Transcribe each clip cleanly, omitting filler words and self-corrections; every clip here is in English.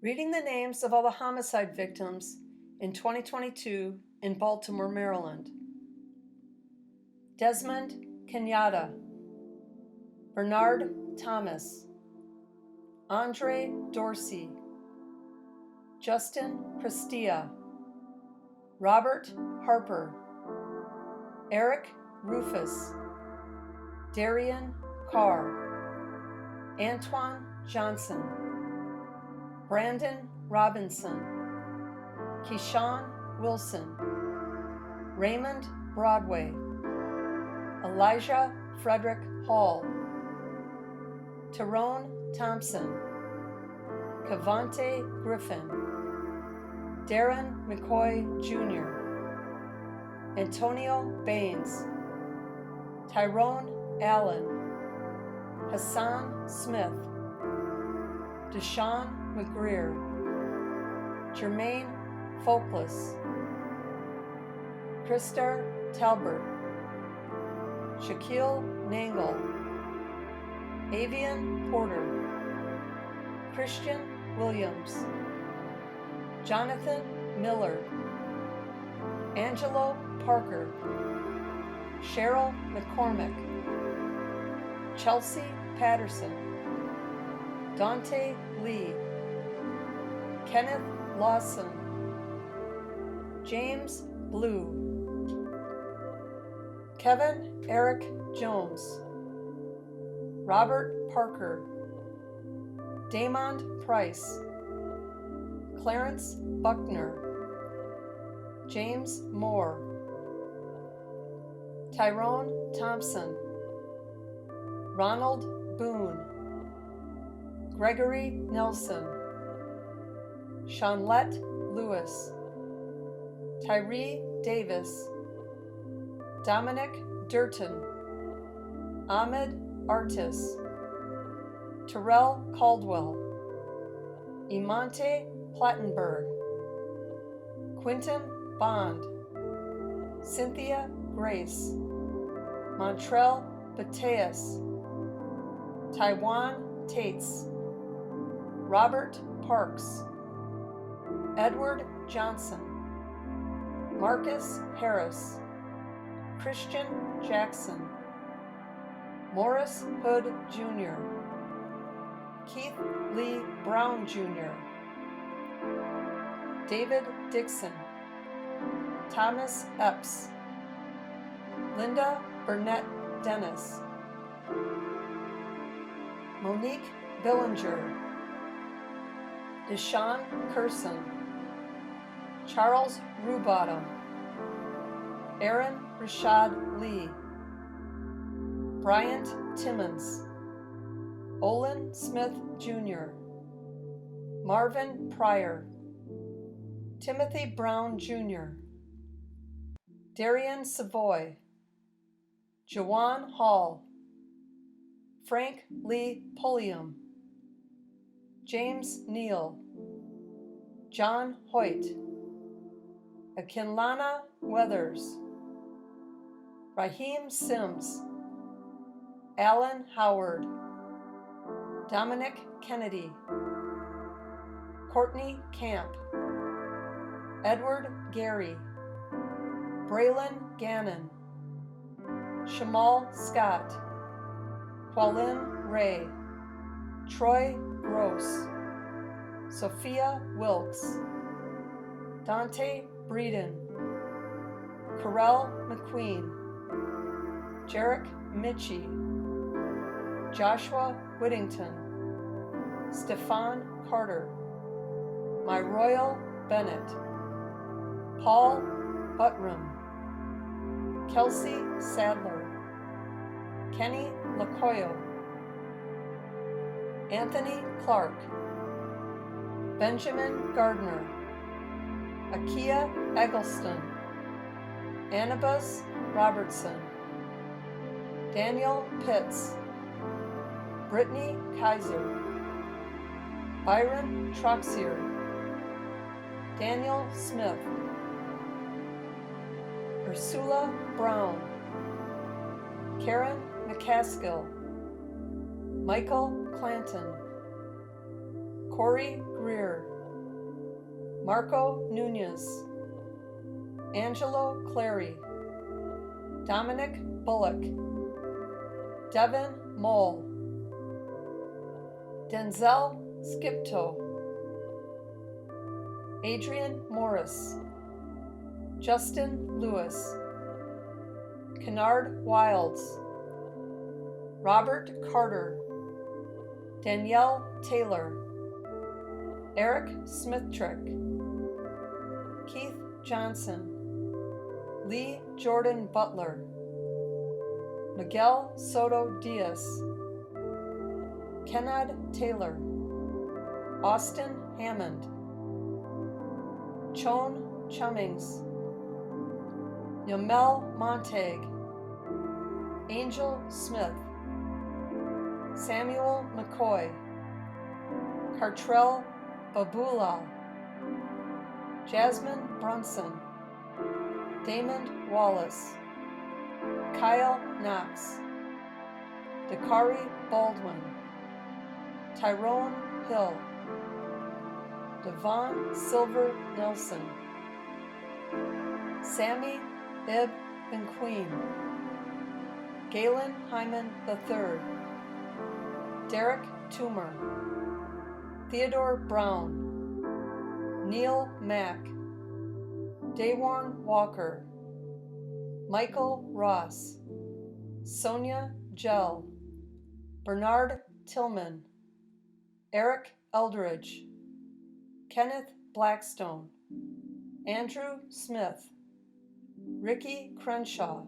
Reading the names of all the homicide victims in 2022 in Baltimore, Maryland. Desmond Kenyatta, Bernard Thomas, Andre Dorsey, Justin Prestia, Robert Harper, Eric Rufus, Darian Carr, Antoine Johnson, Brandon Robinson, Keyshawn Wilson, Raymond Broadway, Elijah Frederick Hall, Tyrone Thompson, Cavante Griffin, Darren McCoy Jr., Antonio Baines, Tyrone Allen, Hassan Smith, Deshaun McGreer, Jermaine Folkless, Krista Talbert, Shaquille Nangle, Avian Porter, Christian Williams, Jonathan Miller, Angelo Parker, Cheryl McCormick, Chelsea Patterson, Dante Lee, Kenneth Lawson, James Blue, Kevin Eric Jones, Robert Parker, Damond Price, Clarence Buckner, James Moore, Tyrone Thompson, Ronald Boone, Gregory Nelson, Shawnlette Lewis, Tyree Davis, Dominic Durton, Ahmed Artis, Terrell Caldwell, Imante Plattenberg, Quinton Bond, Cynthia Grace, Montrell Bateas, Taiwan Tates, Robert Parks, Edward Johnson, Marcus Harris, Christian Jackson, Morris Hood Jr., Keith Lee Brown Jr., David Dixon, Thomas Epps, Linda Burnett Dennis, Monique Billinger, Deshaun Curson, Charles Rubottom, Aaron Rashad Lee, Bryant Timmons, Olin Smith Jr., Marvin Pryor, Timothy Brown Jr., Darian Savoy, Jawan Hall, Frank Lee Pulliam, James Neal, John Hoyt, Akinlana Weathers, Raheem Sims, Alan Howard, Dominic Kennedy, Courtney Camp, Edward Gary, Braylon Gannon, Shamal Scott, Qualin Ray, Troy Gross, Sophia Wilkes, Dante Breeden, Carell McQueen, Jarek Mitchie, Joshua Whittington, Stefan Carter, My Royal Bennett, Paul Buttram, Kelsey Sadler, Kenny Lacoyo, Anthony Clark, Benjamin Gardner, Akia Eggleston, Annabus Robertson, Daniel Pitts, Brittany Kaiser, Byron Troxier, Daniel Smith, Ursula Brown, Karen McCaskill, Michael Clanton, Corey Greer, Marco Nunez, Angelo Clary, Dominic Bullock, Devin Mole, Denzel Skipto, Adrian Morris, Justin Lewis, Kennard Wilds, Robert Carter, Danielle Taylor, Eric Smithtrick, Keith Johnson, Lee Jordan Butler, Miguel Soto Diaz, Kennard Taylor, Austin Hammond, Chon Chummings, Yamel Montag, Angel Smith, Samuel McCoy, Cartrell Babula, Jasmine Brunson, Damon Wallace, Kyle Knox, Dakari Baldwin, Tyrone Hill, Devon Silver Nelson, Sammy Ib and Queen, Galen Hyman III, Derek Toomer, Theodore Brown, Neil Mack, Daywarn Walker, Michael Ross, Sonia Gell, Bernard Tillman, Eric Eldridge, Kenneth Blackstone, Andrew Smith, Ricky Crenshaw,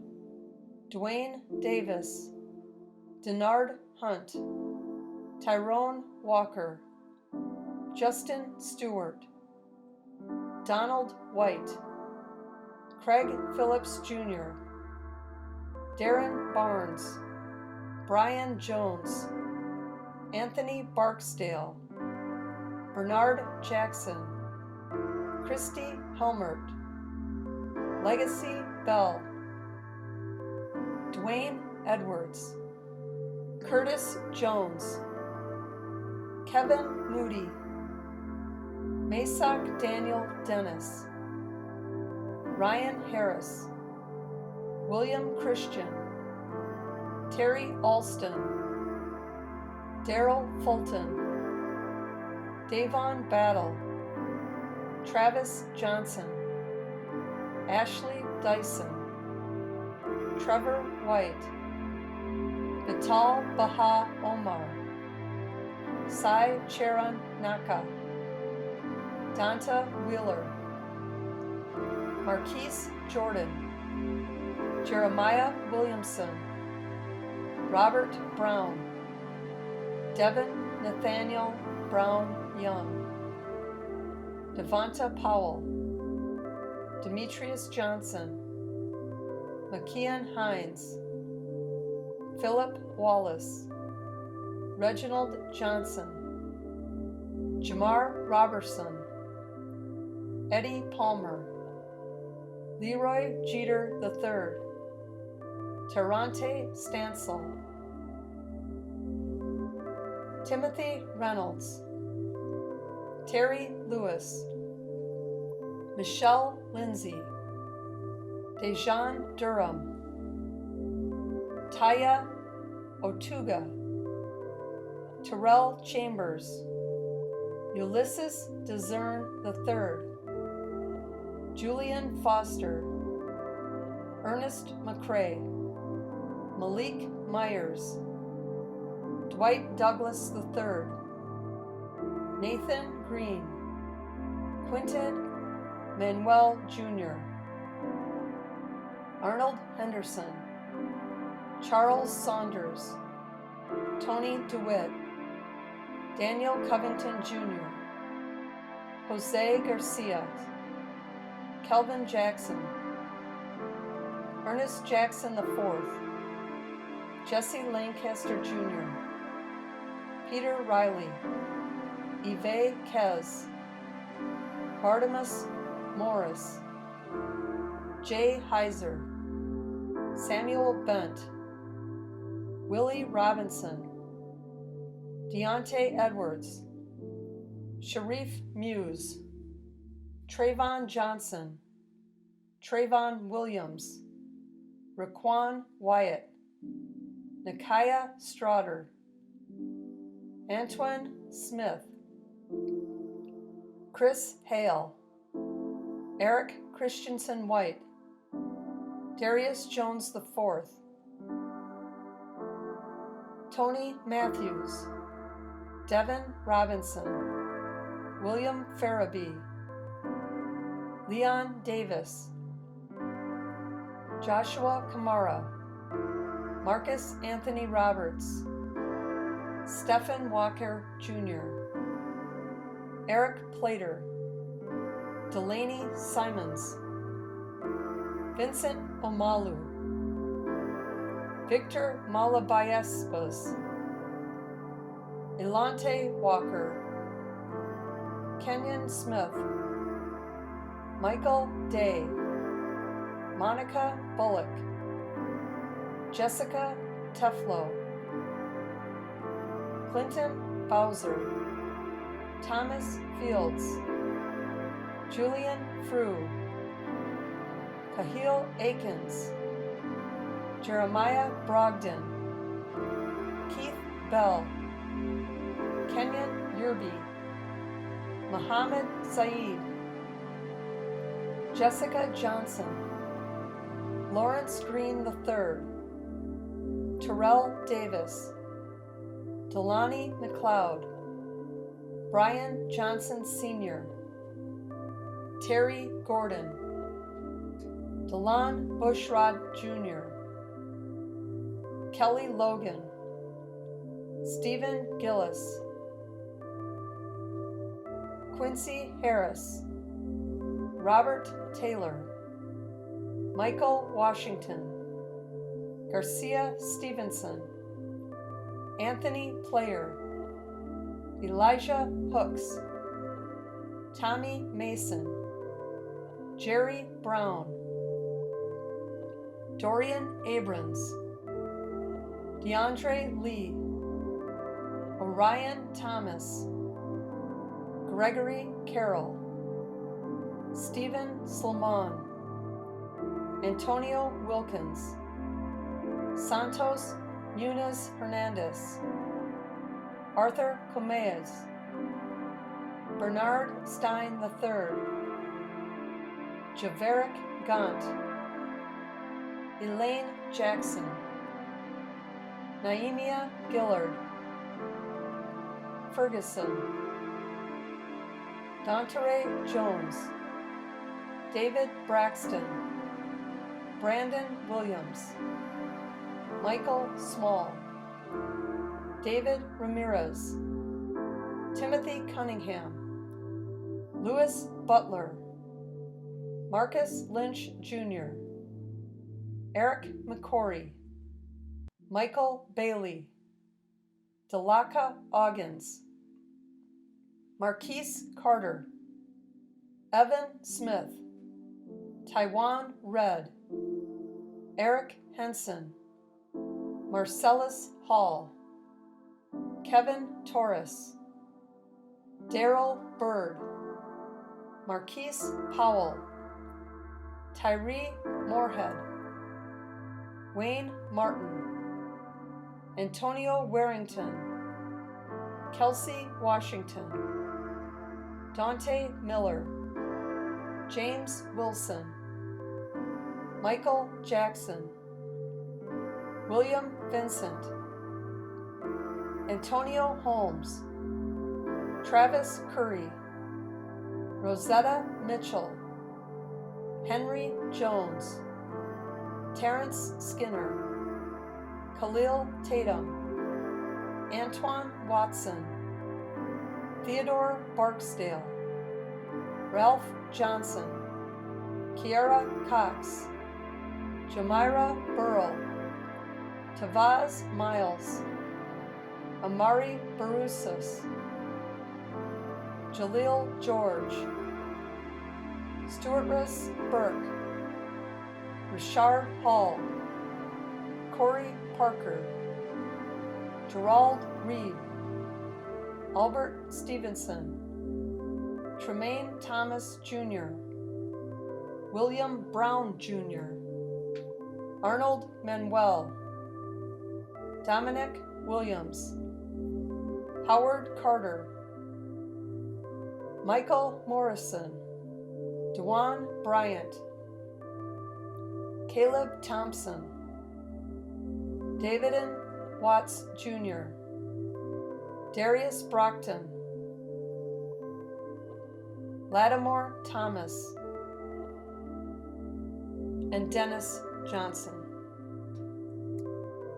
Dwayne Davis, Denard Hunt, Tyrone Walker, Justin Stewart, Donald White, Craig Phillips Jr., Darren Barnes, Brian Jones, Anthony Barksdale, Bernard Jackson, Christy Helmert, Legacy Bell, Dwayne Edwards, Curtis Jones, Kevin Moody, Masak Daniel Dennis, Ryan Harris, William Christian, Terry Alston, Daryl Fulton, Davon Battle, Travis Johnson, Ashley Dyson, Trevor White, Vital Baha Omar, Sai Charan Naka, Donta Wheeler, Marquise Jordan, Jeremiah Williamson, Robert Brown, Devin Nathaniel Brown Young, Devonta Powell, Demetrius Johnson, McKeon Hines, Philip Wallace, Reginald Johnson, Jamar Robertson, Eddie Palmer, Leroy Jeter III, Tarante Stansel, Timothy Reynolds, Terry Lewis, Michelle Lindsay, Dejan Durham, Taya Otuga, Terrell Chambers, Ulysses DeZern III, Julian Foster, Ernest McCrae, Malik Myers, Dwight Douglas III, Nathan Green, Quinton Manuel Jr., Arnold Henderson, Charles Saunders, Tony DeWitt, Daniel Covington Jr., Jose Garcia, Kelvin Jackson, Ernest Jackson IV, Jesse Lancaster Jr., Peter Riley, Yves Kez, Bartimus Morris, Jay Heiser, Samuel Bent, Willie Robinson, Deontay Edwards, Sharif Muse, Trayvon Johnson, Trayvon Williams, Raquan Wyatt, Nakiah Straughter, Antoine Smith, Chris Hale, Eric Christensen White, Darius Jones IV, Tony Matthews, Devin Robinson, William Farabee, Leon Davis, Joshua Kamara, Marcus Anthony Roberts, Stephen Walker Jr., Eric Plater, Delaney Simons, Vincent Omalu, Victor Malabayespas, Elante Walker, Kenyon Smith, Michael Day, Monica Bullock, Jessica Teflo, Clinton Bowser, Thomas Fields, Julian Frew, Kahil Akins, Jeremiah Brogdon, Keith Bell, Kenyon Yerby, Muhammad Saeed, Jessica Johnson, Lawrence Green III, Terrell Davis, Delani McLeod, Brian Johnson Sr., Terry Gordon, Delon Bushrod Jr., Kelly Logan, Stephen Gillis, Quincy Harris, Robert Taylor, Michael Washington, Garcia Stevenson, Anthony Player, Elijah Hooks, Tommy Mason, Jerry Brown, Dorian Abrams, DeAndre Lee, Orion Thomas, Gregory Carroll, Stephen Slamon, Antonio Wilkins, Santos Muniz Hernandez, Arthur Comeas, Bernard Stein III, Javerick Gaunt, Elaine Jackson, Naimia Gillard, Ferguson, Dontere Jones, David Braxton, Brandon Williams, Michael Small, David Ramirez, Timothy Cunningham, Louis Butler, Marcus Lynch Jr., Eric McCory, Michael Bailey, Delaka Oggins, Marquise Carter, Evan Smith, Taiwan Red, Eric Henson, Marcellus Hall, Kevin Torres, Daryl Bird, Marquise Powell, Tyree Moorhead, Wayne Martin, Antonio Warrington, Kelsey Washington, Dante Miller, James Wilson, Michael Jackson, William Vincent, Antonio Holmes, Travis Curry, Rosetta Mitchell, Henry Jones, Terrence Skinner, Khalil Tatum, Antoine Watson, Theodore Barksdale, Ralph Johnson, Kiara Cox, Jamira Burrell, Tavaz Miles, Amari Barusas, Jaleel George, Stuart Russ Burke, Rashard Hall, Corey Parker, Gerald Reed, Albert Stevenson, Tremaine Thomas Jr., William Brown Jr., Arnold Manuel, Dominic Williams, Howard Carter, Michael Morrison, Dewan Bryant, Caleb Thompson, Davidin Watts Jr., Darius Brockton, Lattimore Thomas, and Dennis Johnson.